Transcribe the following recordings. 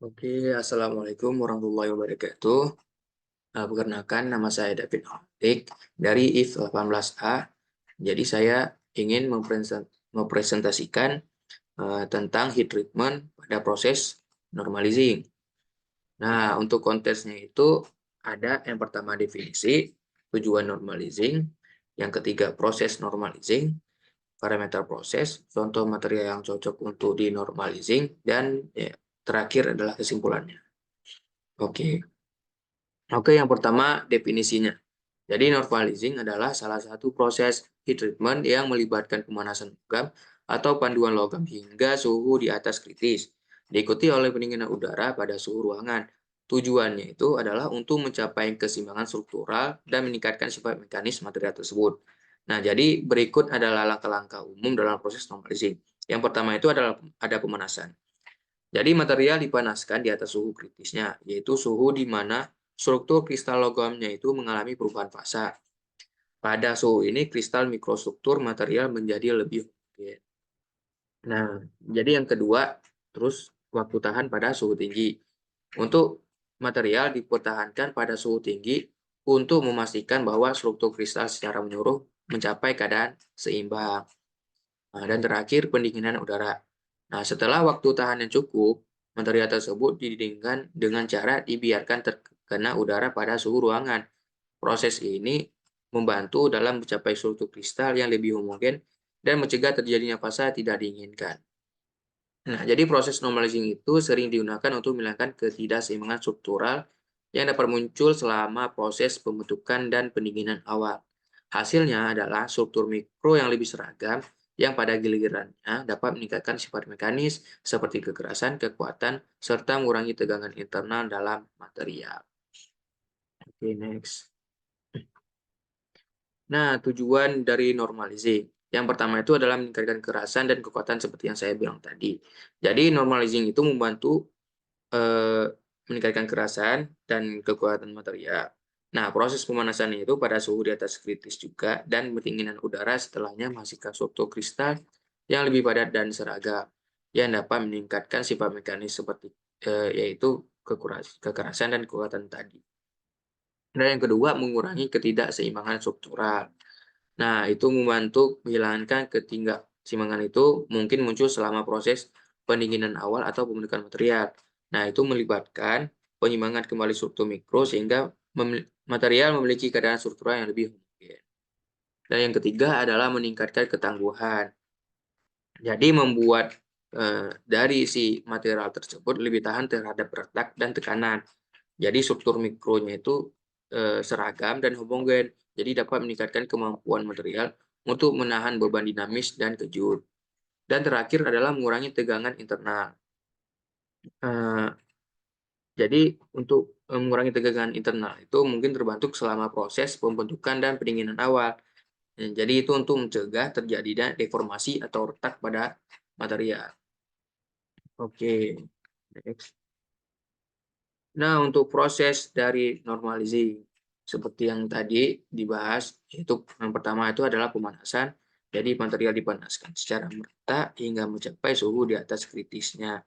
Oke, Assalamualaikum warahmatullahi wabarakatuh. Perkenalkan, nama saya David Holik dari IF 18A. Jadi saya ingin mempresentasikan tentang heat treatment pada proses normalizing. Nah, untuk konteksnya itu ada yang pertama definisi, tujuan normalizing, yang ketiga proses normalizing, parameter proses, contoh material yang cocok untuk dinormalizing, dan ya, terakhir adalah kesimpulannya. Oke. Oke, yang pertama definisinya. Jadi normalizing adalah salah satu proses heat treatment yang melibatkan pemanasan logam atau panduan logam hingga suhu di atas kritis, diikuti oleh pendinginan udara pada suhu ruangan. Tujuannya itu adalah untuk mencapai keseimbangan struktural dan meningkatkan sifat mekanis material tersebut. Nah, jadi berikut adalah langkah-langkah umum dalam proses normalizing. Yang pertama itu adalah ada pemanasan. Jadi material dipanaskan di atas suhu kritisnya, yaitu suhu di mana struktur kristal logamnya itu mengalami perubahan fasa. Pada suhu ini, kristal mikrostruktur material menjadi lebih homogen. Nah, jadi yang kedua, terus waktu tahan pada suhu tinggi. Untuk material dipertahankan pada suhu tinggi untuk memastikan bahwa struktur kristal secara menyeluruh mencapai keadaan seimbang. Nah, dan terakhir, pendinginan udara. Nah, setelah waktu tahan yang cukup, material tersebut didinginkan dengan cara dibiarkan terkena udara pada suhu ruangan. Proses ini membantu dalam mencapai struktur kristal yang lebih homogen dan mencegah terjadinya fase tidak diinginkan. Nah, jadi proses normalizing itu sering digunakan untuk menghilangkan ketidakseimbangan struktural yang dapat muncul selama proses pembentukan dan pendinginan awal. Hasilnya adalah struktur mikro yang lebih seragam yang pada gilirannya dapat meningkatkan sifat mekanis seperti kekerasan, kekuatan, serta mengurangi tegangan internal dalam material. Oke, next. Nah, tujuan dari normalizing. Yang pertama itu adalah meningkatkan kekerasan dan kekuatan seperti yang saya bilang tadi. Jadi normalizing itu membantu Eee, meningkatkan kerasan dan kekuatan material. Nah, proses pemanasan itu pada suhu di atas kritis juga dan pendinginan udara setelahnya menghasilkan struktur kristal yang lebih padat dan seragam, yang dapat meningkatkan sifat mekanis seperti, yaitu kekerasan dan kekuatan tadi. Dan yang kedua, mengurangi ketidakseimbangan struktural. Nah, itu membantu menghilangkan ketidakseimbangan itu mungkin muncul selama proses pendinginan awal atau pembentukan material. Nah, itu melibatkan penyimbangan kembali struktur mikro sehingga material memiliki keadaan struktural yang lebih homogen. Dan yang ketiga adalah meningkatkan ketangguhan. Jadi membuat dari si material tersebut lebih tahan terhadap retak dan tekanan. Jadi struktur mikronya itu seragam dan homogen. Jadi dapat meningkatkan kemampuan material untuk menahan beban dinamis dan kejut. Dan terakhir adalah mengurangi tegangan internal. Eee, jadi untuk mengurangi tegangan internal itu mungkin terbentuk selama proses pembentukan dan pendinginan awal. Jadi itu untuk mencegah terjadinya deformasi atau retak pada material. Oke, next. Nah, untuk proses dari normalizing, seperti yang tadi dibahas, yaitu yang pertama itu adalah pemanasan. Jadi material dipanaskan secara merata hingga mencapai suhu di atas kritisnya.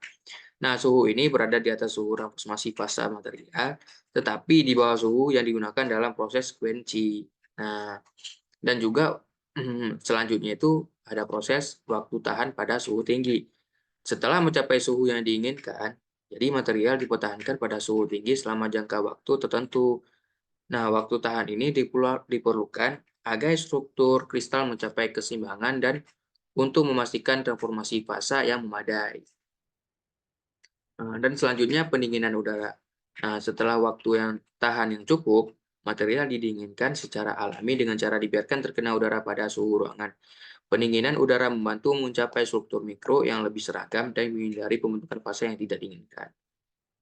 Nah, suhu ini berada di atas suhu transformasi fasa material, tetapi di bawah suhu yang digunakan dalam proses quenching. Nah, dan juga selanjutnya itu ada proses waktu tahan pada suhu tinggi. Setelah mencapai suhu yang diinginkan, jadi material dipertahankan pada suhu tinggi selama jangka waktu tertentu. Nah, waktu tahan ini diperlukan agar struktur kristal mencapai keseimbangan dan untuk memastikan transformasi fasa yang memadai. Dan selanjutnya pendinginan udara. Nah, setelah waktu yang tahan yang cukup, material didinginkan secara alami dengan cara dibiarkan terkena udara pada suhu ruangan. Pendinginan udara membantu mencapai struktur mikro yang lebih seragam dan menghindari pembentukan fase yang tidak diinginkan.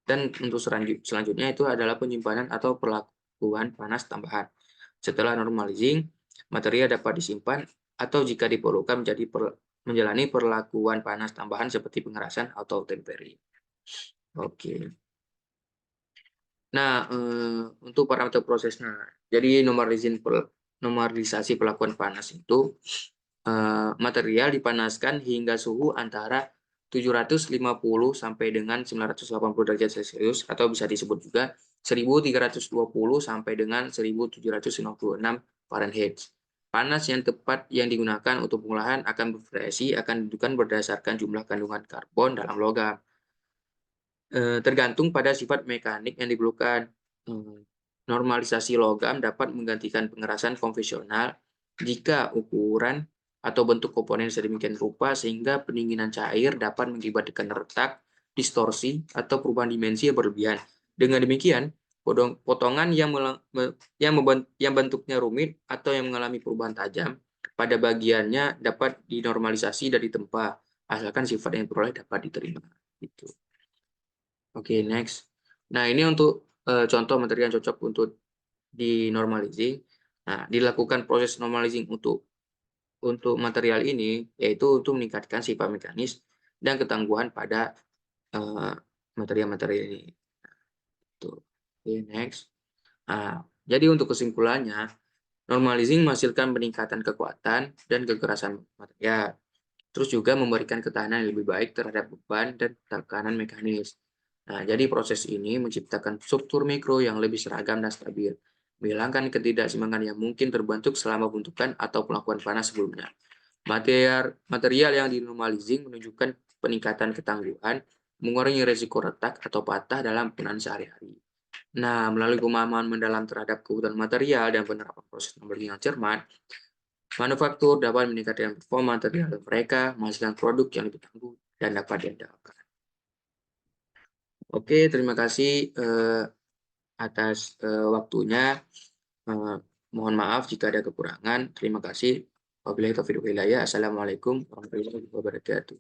Dan untuk selanjutnya itu adalah penyimpanan atau perlakuan panas tambahan. Setelah normalizing, material dapat disimpan atau jika diperlukan menjalani perlakuan panas tambahan seperti pengerasan atau tempering. Oke. Nah, untuk parameter prosesnya, jadi normalisasi perlakuan panas itu, material dipanaskan hingga suhu antara 750 sampai dengan 980 derajat Celcius atau bisa disebut juga 1320 sampai dengan 1756 Fahrenheit. Panas yang tepat yang digunakan untuk pengolahan akan bervariasi akan ditentukan berdasarkan jumlah kandungan karbon dalam logam. Tergantung pada sifat mekanik yang diperlukan. Normalisasi logam dapat menggantikan pengerasan konvensional jika ukuran atau bentuk komponen sedemikian rupa sehingga pendinginan cair dapat mengakibatkan retak, distorsi, atau perubahan dimensi yang berlebihan. Dengan demikian, potongan yang bentuknya rumit atau yang mengalami perubahan tajam pada bagiannya dapat dinormalisasi dari tempat, asalkan sifat yang diperoleh dapat diterima. Gitu. Oke, next. Nah, ini untuk contoh materi yang cocok untuk dinormalizing. Nah, dilakukan proses normalizing untuk material ini, yaitu untuk meningkatkan sifat mekanis dan ketangguhan pada material-material ini. Tuh. Oke, next. Nah, jadi untuk kesimpulannya, normalizing menghasilkan peningkatan kekuatan dan kekerasan material. Terus juga memberikan ketahanan yang lebih baik terhadap beban dan tekanan mekanis. Nah, jadi proses ini menciptakan struktur mikro yang lebih seragam dan stabil, menghilangkan ketidakseimbangan yang mungkin terbentuk selama bentukan atau pelakuan panas sebelumnya. Material yang dinormalizing menunjukkan peningkatan ketangguhan, mengurangi resiko retak atau patah dalam penggunaan sehari-hari. Nah, melalui pemahaman mendalam terhadap kebutuhan material dan penerapan proses normalisasi yang cermat, manufaktur dapat meningkatkan performa material mereka, menghasilkan produk yang lebih tangguh dan dapat diandalkan. Oke, terima kasih atas waktunya. Mohon maaf jika ada kekurangan. Terima kasih. Wabillahi taufiq wal hidayah. Assalamualaikum warahmatullahi wabarakatuh.